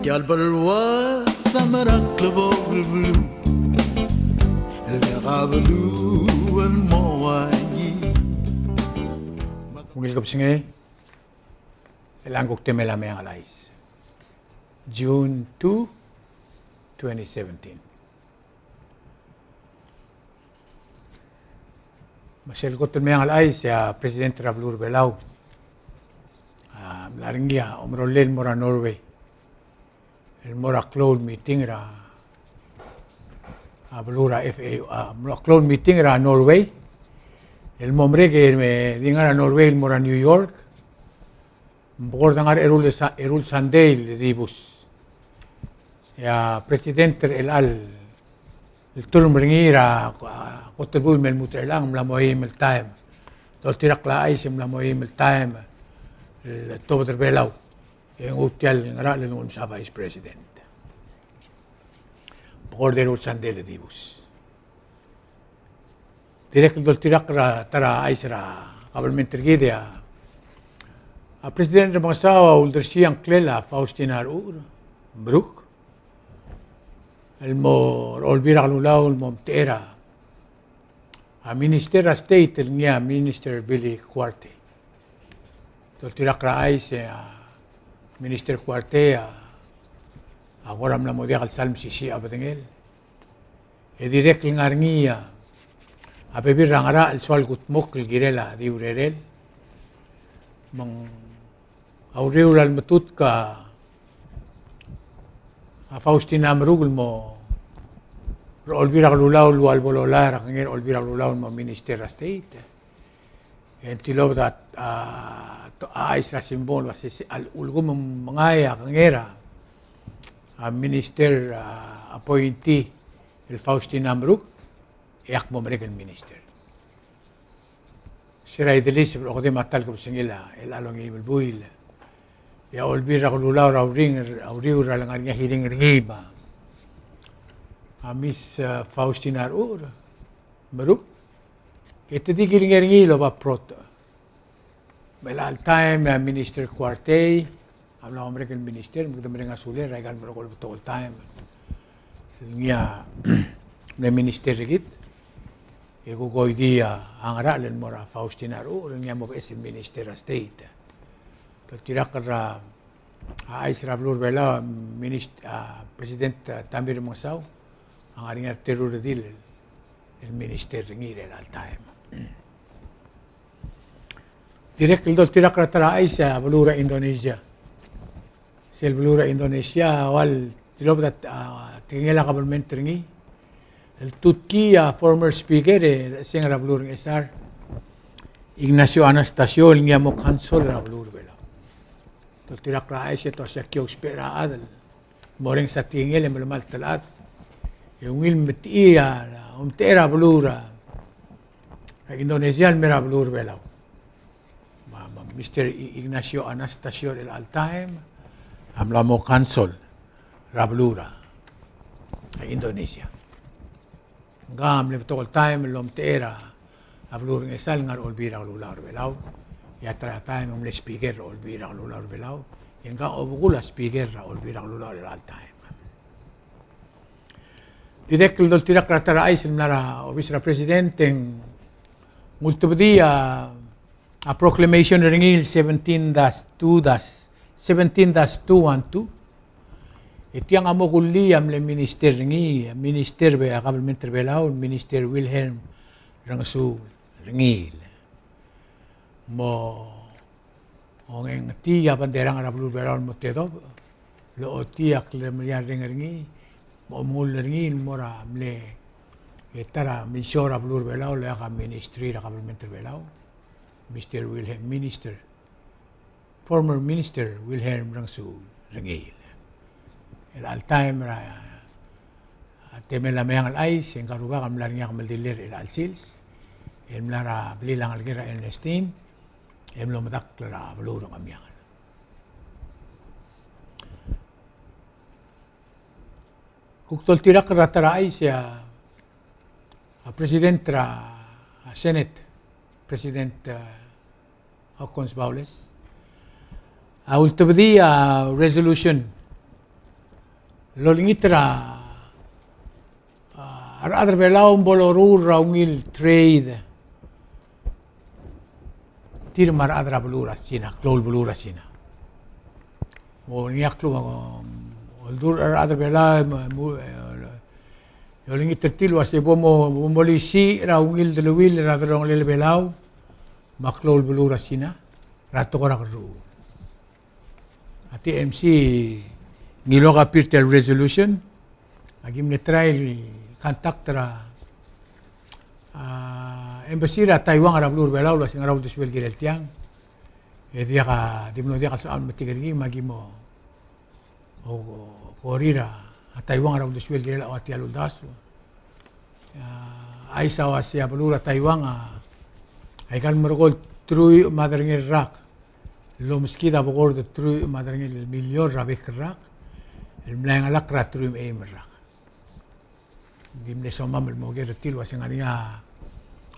قلب الواد ثمرك البلو اللي قابلوا المواجي Mungil kapsingay, ilanggok temela may ang alais. June 2, 2017. Masyalkot may ang alais ya Presidente Rablur Belao. Mlaringya, umrolel mora Norway. El mora cloud meeting ra Blura FA, cloud meeting ra Norway. El mombre que me digan a Norway, mora New York, por dangar erul Sunday dibus. Ya presidente el turno ringira kotebul mel muterlang mlamoy mel time. Tol tirak la ay sim mlamoy mel time. El tober belau. Yung hotel ngara lengon sa vice president. Por erul Sunday dibus. Direct dol tirak ra tara ay sira kabelmenter gidea. A presidente Bangsawa uldersiang klela Faustina Ur Brook. El mo olvira lulaw el momtera. A minister state el niya minister Billy Cuarte. Dol tirak ra ay sa minister Cuarte agora la modia al salm sisi abadengel. E direct ngarngia a bebir rangara el sol gutmok el girela di urerel mang aureu al matut ka a Faustina Marugul mo olvira lulaw lual bololar ngir olvira lulaw mo minister state en tilob dat a isra simbol was al ulgum mangaya ngera a minister appointee el Faustina Marug yak mo American minister. Sira idelis o de matal ko singila el along ibel buil. Ya olbira ko lulaw raw ring auriu ra lang niya hiling ringiba. A Miss Faustina Ur Maruk. Ito di giling ringilo ba proto. Well, all time Minister Cuarte, ang American minister, magdamay nga sulir, regal mo ko all time. Niya na minister rigit. Ego ko idea ang aralan mo ra Faustina Ur niya mo es minister state. Pero tirak ra Ais Rablur Bela president Tamir Mangsaw ang aring terror dil el minister ngir el all time. Direct dol tirak ra tara Ais Blura Indonesia. Sel Blura Indonesia wal tilob dat tingela government ringi. El Turquía former speaker sing Rablur SR Ignacio Anastasio el niya mo cancel Rablur Bela. Tol tirak ra Ais ito siya kyo spera adal. Moreng sa tingel el mal talat. Yung ilmetiya umtera Blura. Indonesia mera Blur Bela. Mr. Ignacio Anastasio el all time amla mo cancel Rablura Indonesia. Gam le all time lom tera Rablur ngesal ngar olbira lular belaw. Ya tra time le speaker olbira lular belaw. Yang ga obugula speaker olbira lular all time. Direct dol tirak ratara ay simnara obisra presidente multo dia a proclamation ringil 17-212 iti ang amo kuliyam le minister ringi minister be government belaw minister Wilhelm Rangsul ringil mo ongeng tiya banderang Rablur belaw mo tedo lo tiya klemriya ringi mo mul ringil mora mle etara misor Rablur belaw le ka ministry ra government belaw Mr. Wilhelm Minister, former Minister Wilhelm Rangsul Rengil. El all time temela mayang al ice, en karuga kamlar niya kamaldilir el al sils, el mlara blilang algira Ernestine, el lomadak lara balurong amyangan. Kuktol tirak ratara ice President Senate, President Håkon Baules. Ultimo dia resolution lolingitra adra belao bolorura ungil trade tirmar adra belura sina klol belura sina o niaklu oldur adra bela lolingitra tilu ase bomo bomolisi ra ungil deluil ra drong lele belao maklol belura sina rato kora ru ati MC ngiloka pirtel resolution agim ne trial contact ra embassy ra Taiwan ara blur belau la singarau de suel girel tiang e dia ka dimno dia ka saan matigirgi magimo o korira a Taiwan ara de suel girel awati alundas ai sawa sia blur a Taiwan ai kan mergol trui maderngir rak lo meskida bogor de trui maderngir milyon rabek rak el mlang alak ra trui em rak dimne somam el moger tilo asingania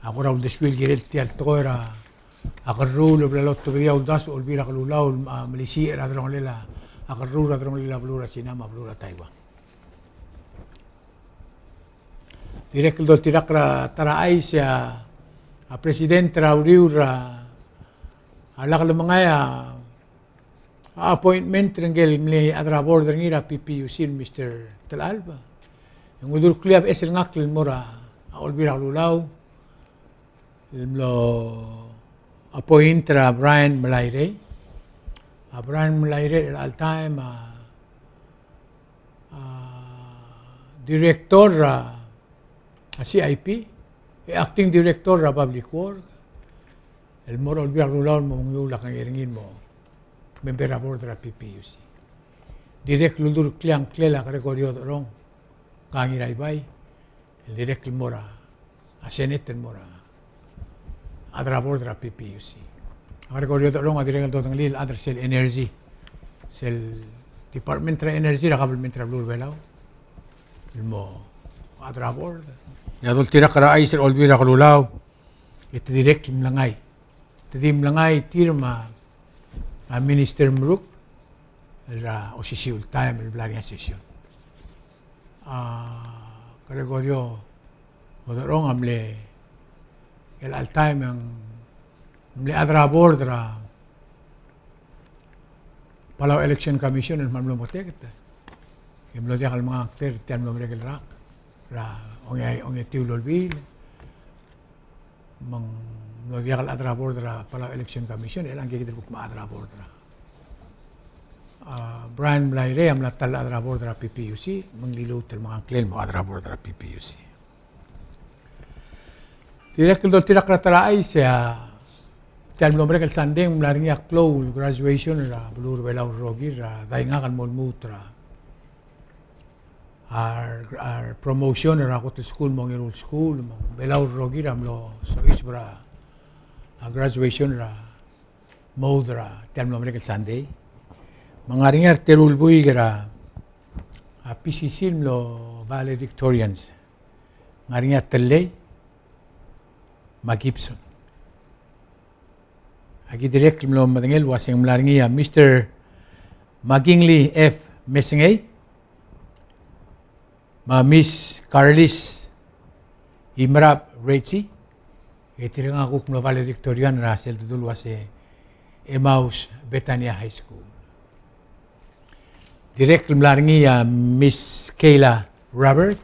agora un descuil girel tial toera agarru lo blotto via udas olvira glulau milisi era dronlela agarru ra dronlela blura sinama blura Taiwan direct do tirakra tara aisya a presidente rauriura alak le mangaya appointment rengel mle adra border ngira PPUC Mr. Talalba ngudur kliab esel ngakil mora olbira lulau lo appointra Brian Malaire al time director CIP acting director public work el mora olbira lulau mo ngula kang iringin mo member board ra PPUC direct ludur kliang klela Gregorio Dorong kangiray bay el direct mora a senate mora adra board ra PPUC Gregorio Dorong direct do tanglil adra sel energy sel department ra energy ra government ra blur belau mo adra board ya dol tira kara ay sel olbira kalulaw ito direct imlangay tidim langay tirma a minister mruk ra osisiul time el blaria session Gregorio Odorong amle el al time ang amle adra board ra Palau Election Commission el mamlo motekta imlo dia kal mga akter tian mo regel rak ra ongay tiulolbil mang lo dia kal adra board ra Palau Election Commission el ang gigit buk ma adra board ra Brian Malaire am latal adra board ra PPUC manglilut el mga klel mo adra board ra PPUC direct do tirak ratara ay siya tian nombre kel sandeng mlaring ya close graduation ra blur belau rogi ra dainga kan mon mutra our promotion ra ko to school mong irul school mong belau rogi ram lo so isbra graduation ra modra tian nombre kel sandeng mangaringar terul buy gara PCC lo valedictorians ngaringar telle magibson agi direct lo madengel wasing mlaringi Mr. Magingly F. Messingay ma Miss Carlis Imrap Reitzi itirang ako kung valedictorian ra sel dulu wase Emmaus Betania High School direct mlaringi Miss Kayla Robert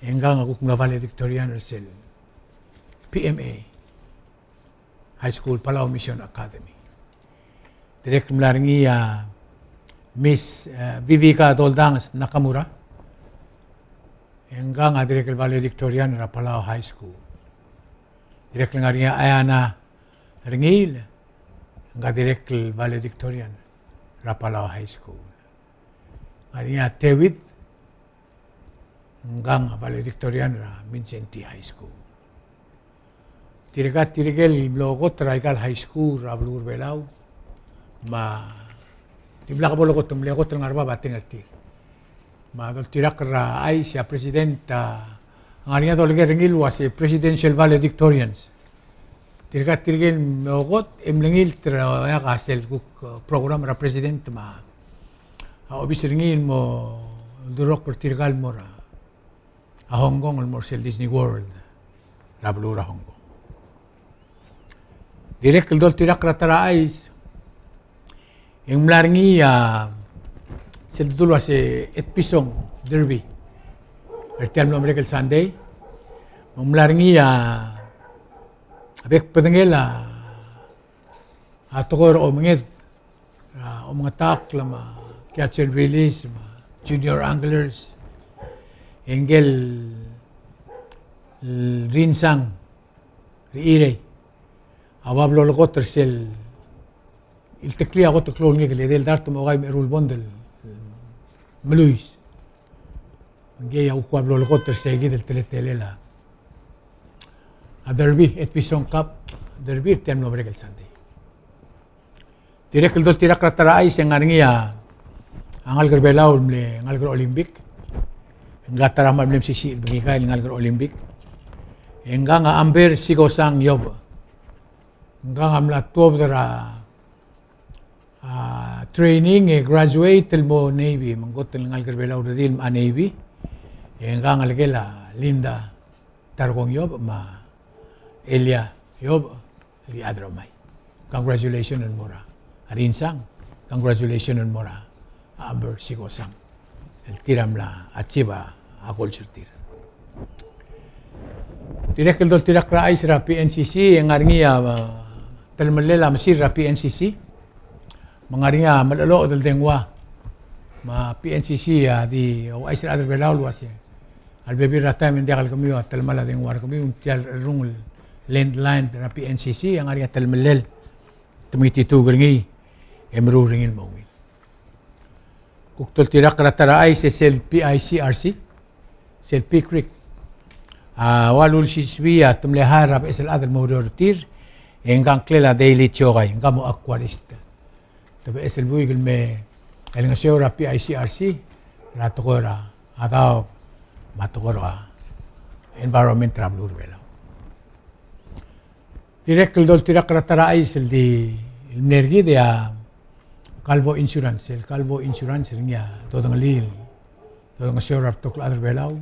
enggang ako kung valedictorian sel PMA High School Palau Mission Academy direct mlaringi Miss Vivica Doldangs Nakamura enggang direct valedictorian ra Palau High School direct ngaringi Ayana Ringil nga direct valedictorian Rapalao High School. Ngaringa Tewid hanggang valedictorian ra Vincenti High School. Tirigel blogot Raikal High School ra Blur Belau ma tibla ka bolokot tumlegot ng arba bating arti. Ma dol tirak ra ay siya presidenta ngaringa dol ringil was presidential valedictorians. Tirigel blogot emlengil tra ya kasel program ra president ma obis ringin mo durok pertirgal mo ra a Hong Kong al morsel Disney World rablura Hong Kong direk el dol tirak ratara ais yang melarngi sedulu ase episong derby ertiam no mereka Sunday melarngi abek pedengela atokor o menget o mga lama catch and release junior anglers engel rinsang riire awablo loko tersel il tekli ako teklol ngi gele del darto mo gay merul bondel meluis ngi ya ukwablo loko tersel gi del teletelela a derby episong cup derby tem no break el Sunday direk el dol tirak ratara ay sing ngi angal gerbelaw mle angal ger olympic ngatara mle sisi bigay angal ger olympic enga nga amber sigosang yob nga amla tob dara training graduate mo navy manggot ngal gerbelaw dil ma navy enga ngal gela linda targong yob ma Elia yob ri adromay congratulations on mora arinsang congratulations on mora amber sigosang el tiramla achiba akol certir direk el dol tirak ra isra PNCC yang arngia telmelela masir ra PNCC mangaringa malalo del dengwa ma PNCC di o isra adar belaw wasi al bebi rata men diakal kami telmala dengwa kami untial rung landline ra PNCC yang arngia telmelel tumititu gerngi emru ringin mawin kuktol tirak ratara ay sel PICRC sel Creek walul siswiya tumlehara esel adal mawdortir enggang klela daily chogay enggang mo aquarist tabi esel buigil me el ngasiyora PICRC ratokora ataw matokora environment travelur vela direk dol tirak ratara ay sel di energi dia Calvo Insurance, el Calvo Insurance niya todong lil todong sure tok adar belaw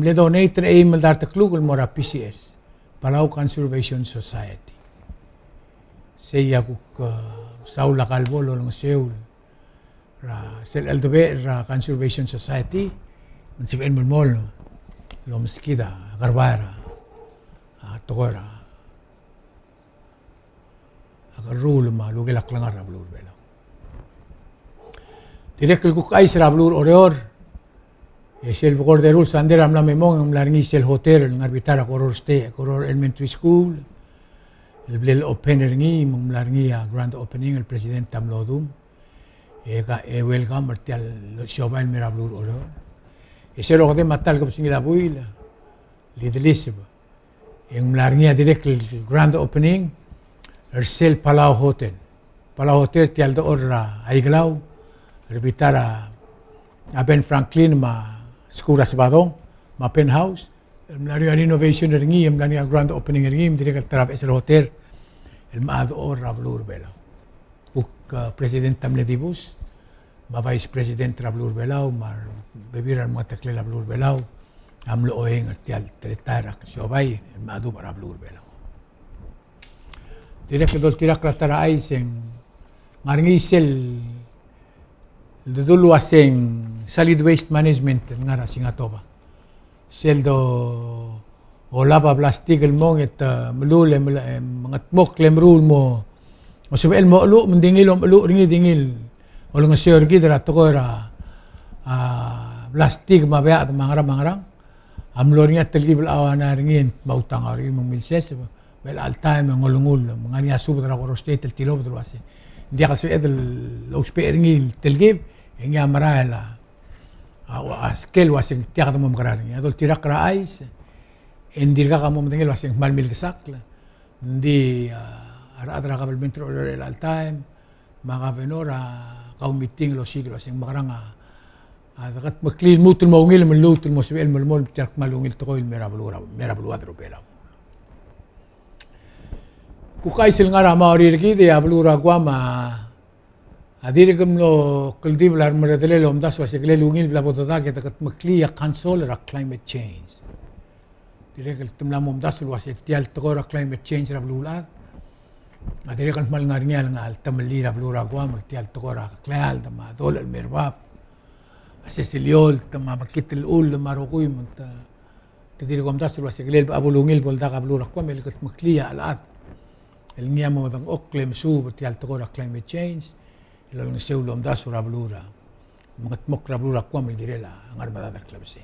le donate ay maldar taklugol mora PCS Palau Conservation Society seya kuk saula Calvo lo ng seul ra sel eldobe ra Conservation Society mansibin mulmol lo meskida garbara tokora rule ma lugi laklangar rablur bela direk kuk ay rablur oreor esel bukor de rule sander amla memong mlarngi sel hotel ngarbitara koror stay koror elementary school el blel opener ngi mlarngi grand opening el president tamlodum welcome martial shobal merablur oreor esel ogde matal ko singila buila lidlisib yang mlarngi direk grand opening Ersel Palau Hotel tial do orra aiglaw rebitara Ben Franklin ma skura sabadong ma penthouse mlari renovation ringi mlani grand opening ringi direk taraf esel hotel el maad orra blur bela uk president tamle dibus ma vice president rablur belaw mar bebiran mo taklela blur belaw amlo oeng tial tretara shobay el maadu para blur belaw direk dol tirak ratara ay sing ngaringisel dudulu asing solid waste management ngara singatoba seldo olaba plastic el mong et melule mangat mok lemrul mo masubel mo lu mendingil lu ringi dingil olong seur gidra tokora plastic mabya mangarang amlornya telgibel awana ringin mautang ari mumilses bel altaim ngolungul mangani asub dra korostet el tilob drwase dia kasi edel lo speringi telgib enga marala askel wasing tiak mo makarani adol tirak raais endirga kamo mendengel wasing malmil kesakla ndi adra kabel mentro el altaim mga venora kaum meeting lo siglo wasing makaranga dakat maklin mutul maungil melutul mosbel melmol tiak malungil tokoil merablu adro pera kukay sil nga rama orirgi de ablura guama Adiri lo kuldi blar meredele lo mdas wa segle lungil bla botada ke takat makli ya console ra climate change. Dire kel tumla mumdas wa sektial togora climate change ra blula. Adiri kan mal ngarnya ngal tamli ra blura gwa maktial togora klal dama dol al merbab. Asesiliol tama makitil ul marokui manta. Tadiri mumdas wa segle abu lungil bolda ka blura kwa melkat makli ya alat. El niamo dang oklem su bertial togora climate change. Lalang siya ulom da sura blura, makatmok ra blura kwa milgirela ang armada da klabsi.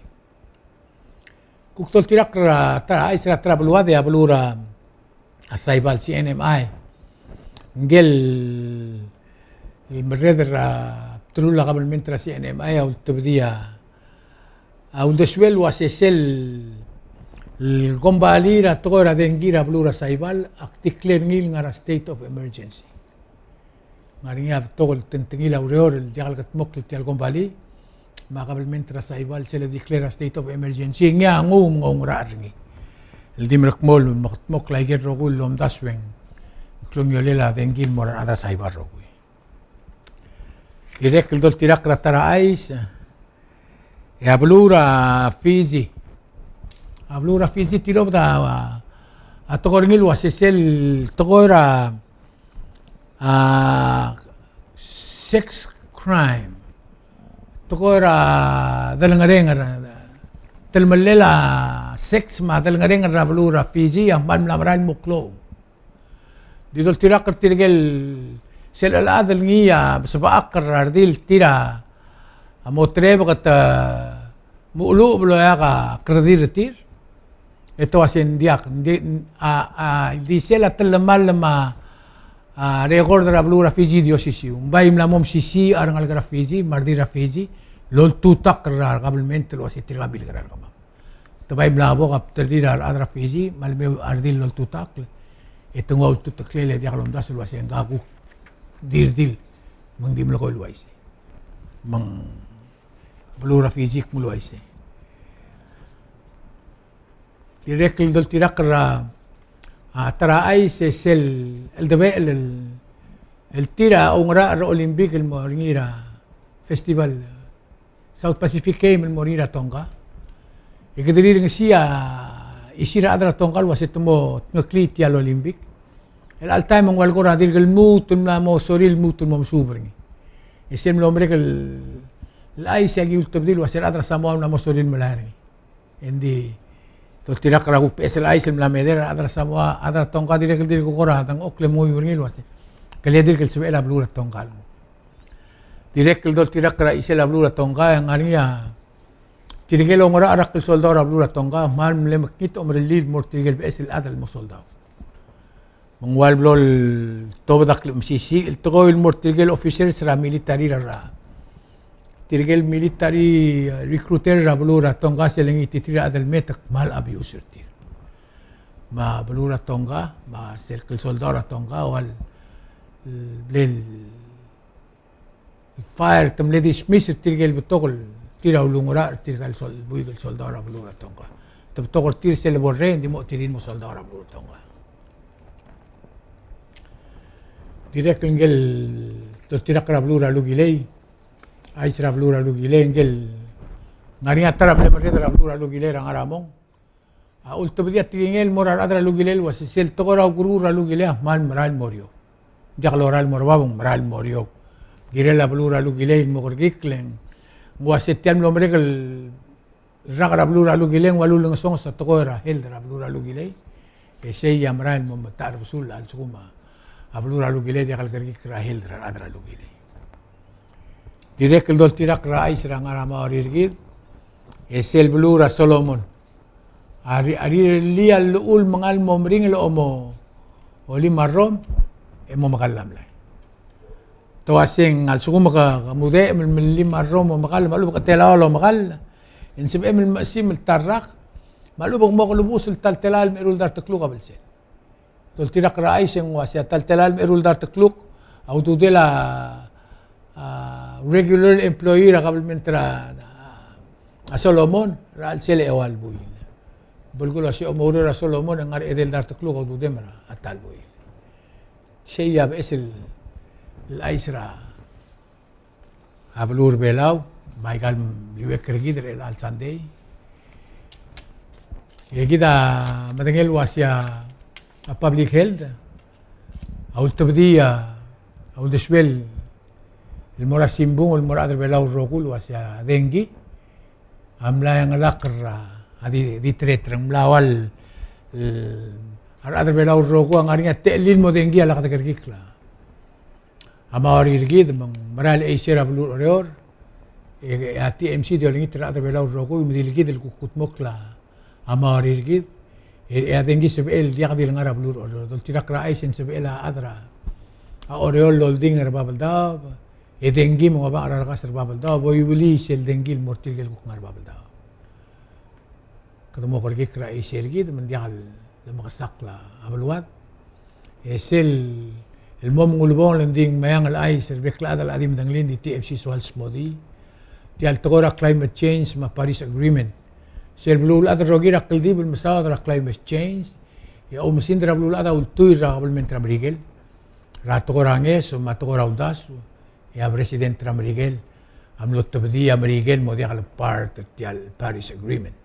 Kuktol tirak ra tra isra tra blua de blura asaybal si NMI. Ngel المريض ترول قبل من ترى NMI او التبديه او الدسويل واسيسل الغومبالي را تغورا دنجيرا بلورا سايبال اكتيكلير نيل ngara state of emergency. Marinya togol tentengil aureor el dial katmok el gombali makabalment ra sa ibal sila declare state of emergency nga ngong rarngi el dimrak mol makatmok laiger rogul lom dasweng klongyolela dengil mor ada sa ibar rogui direk el dol tirak ratara ais ya blura fizi tilob da atogorngil wasisel togora sex crime tokora dalangarengar telmalela sex ma dalangarengar rablura Fiji ang manlamran muklo didol tirak tirgel sel aladal ngiya sa ardil tira amotreb kat muulu blo ya ka kredir tir ito asin diak di sela telmal ma record ra blura Fiji diocesi bay mlamom sisi arangal gra Fiji mardira Fiji lol tutak ra kabelment lo si tirabil gra kama to bay mlabo kap terdira adra Fiji malme ardil lol tutak ito ngol tutak lele dia kalom das lo si ngaku dirdil mang dim lo ko luais mang blura Fiji mo luais direct dol tirak ra tara ay el tira ongra Olympic el moringira festival South Pacific Game el moringira Tonga ikadiri ng siya isira adra Tonga wasitumo ngkliti al Olympic el al time ang walgora dirgel mutun na mo soril mutun mo subring isem lombre el ay sagi ultobdil wasir adra samo na mo soril malari hindi tirak ragu PSLI sem la medera adra samwa adra tongka direk dir ko kora tang okle mo yurngil wase kale dir kel subela blura tongkal direk dol tirak ra isela blura tongka yang ariya tirgel ngora arak kel soldado blura tongka mal mle makit omre lid mor tirgel PSL adal mo soldado mangwal blol tobadak msisi el togo el mor tirgel officer sra military ra tirgel military recruiter ra blura Tonga selengi titira adal metak mal abuser tir ma blura Tonga ma circle soldado Tonga wal blel fire tamle dismiss tirgel betokol tira ulungura tirgal sol buigel soldado blura Tonga tabtokol tir sel borre ndi mo tirin mo soldado blura Tonga direk ngel tirak ra blura lugilei ay sira blura lugile engel ngaringa tarap le marida blura lugile rang aramong ulto bidia tingel morar adra lugile was sel togora guru ra lugile man maral morio jakloral morbabong maral morio girela blura lugile mo gorgikleng was etiam lombre kel ragra blura lugile walulung song sa togora hel ra blura lugile e sei amral mo matar busul al suma blura lugile jakal gergikra hel ra adra lugile direk dol tirak ra ay sira ngarama orirgid esel blura Solomon ari lial ul mangal momring lo mo oli marom mo makalam lai to asing al suku maka mude men lima rom makal malu katela lo makal insib emel masim tarak malu bang mo kulubus taltelal merul dar takluk abelse dol tirak ra ay sing wasya taltelal merul dar takluk au tudela regular employee ra kabelmentra Solomon ra sele ewal buil bulgulo si omoro ra Solomon ang edel dar taklo ko dudemra atal buil siya besel al aisra Ablur belau, Michael liwek kergi dari al Sunday. Ya kita matengel wasya public health. Aul tabdiya, aul deswel, المرة سيمبون والمرة بلاو الرجول واسيا دينجي أملا ينلاقر هذه دي تريتر ملاوال الأدر بلاو الرجول عارين تقليل مودينجي على قدر كيكلا أما أريد من مرال أي سير بلور أريور أتي إم سي ديالني ترى أدر بلاو الرجول مدير جيد الكوت مكلا أما أريد دينجي سبيل يقضي لنا بلور أريور دول ترى كرايسن سبيل أدرا أريور لولدين ربابل داب dengi mga ba aral kasar babal daw boy wili sel dengi mortil gel kukngar babal daw kadamo korgi kra isergi de mendial de makasakla abalwat sel المهم ngulbon lending mayang al ay serbekla dal adim danglin di TFC swal smodi ti al togora climate change ma Paris agreement sel blul adar rogi rakil di bil masadra climate change ya o mesindra blul ada ultuy ra bil mentra brigel ra togorange so ma togora udas يا بريسيدنت أمريكا عملوا التبدية أمريكا مودي على بارت ديال باريس أجريمنت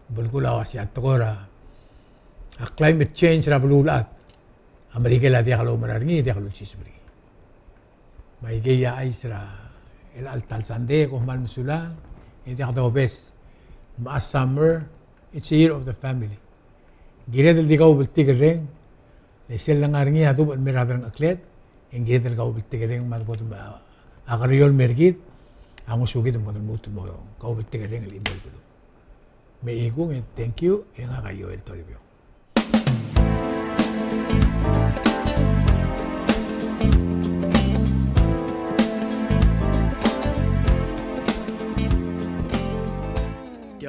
بقول واسيا تقورا كلايمت تشينج راه بلولات أمريكا لا ديالو مرارني ديالو تشيسبري ما يجي يا أيسرا الألتال ساندي كم المسؤولان يديالو بس مع summer it's a year of the family جيرد اللي جاوا بالتيجرين لسه لنعرني هذو بالمرادرن أكلت en gider kau bitigering mat botu agariol mergit amo sugit mo mutu mo kau bitigering limbol dulu me igung and thank you en agayo el toribio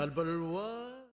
قلب الواد